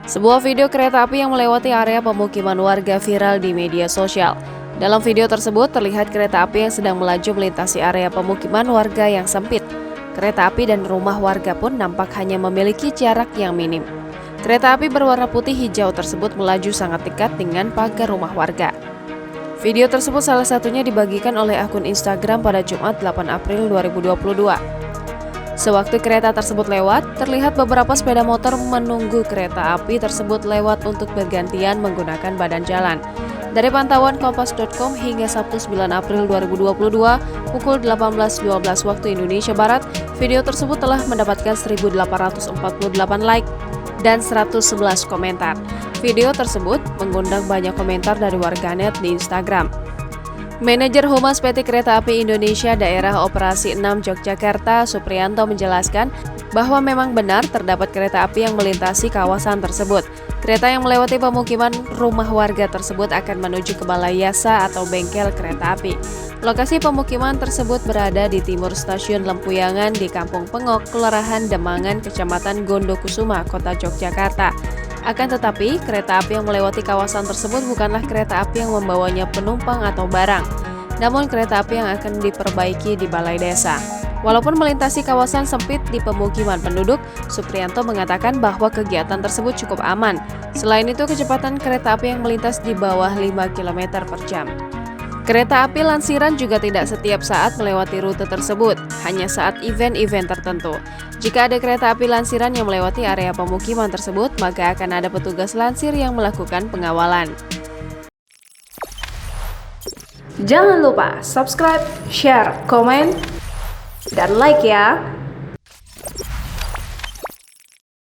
Sebuah video kereta api yang melewati area pemukiman warga viral di media sosial. Dalam video tersebut terlihat kereta api yang sedang melaju melintasi area pemukiman warga yang sempit. Kereta api dan rumah warga pun nampak hanya memiliki jarak yang minim. Kereta api berwarna putih hijau tersebut melaju sangat dekat dengan pagar rumah warga. Video tersebut salah satunya dibagikan oleh akun Instagram pada Jumat 8 April 2022. Sewaktu kereta tersebut lewat, terlihat beberapa sepeda motor menunggu kereta api tersebut lewat untuk bergantian menggunakan badan jalan. Dari pantauan Kompas.com hingga Sabtu 9 April 2022 pukul 18.12 waktu Indonesia Barat, video tersebut telah mendapatkan 1.848 like dan 111 komentar. Video tersebut mengundang banyak komentar dari warganet di Instagram. Manajer Humas PT Kereta Api Indonesia Daerah Operasi 6 Yogyakarta, Supriyanto menjelaskan bahwa memang benar terdapat kereta api yang melintasi kawasan tersebut. Kereta yang melewati pemukiman rumah warga tersebut akan menuju ke Balai Yasa atau bengkel kereta api. Lokasi pemukiman tersebut berada di timur Stasiun Lempuyangan di Kampung Pengok, Kelurahan Demangan, Kecamatan Gondokusuma, Kota Yogyakarta. Akan tetapi, kereta api yang melewati kawasan tersebut bukanlah kereta api yang membawanya penumpang atau barang, namun kereta api yang akan diperbaiki di balai desa. Walaupun melintasi kawasan sempit di pemukiman penduduk, Supriyanto mengatakan bahwa kegiatan tersebut cukup aman. Selain itu, kecepatan kereta api yang melintas di bawah 5 km per jam. Kereta api lansiran juga tidak setiap saat melewati rute tersebut, hanya saat event-event tertentu. Jika ada kereta api lansiran yang melewati area pemukiman tersebut, maka akan ada petugas lansir yang melakukan pengawalan. Jangan lupa subscribe, share, komen, dan like ya!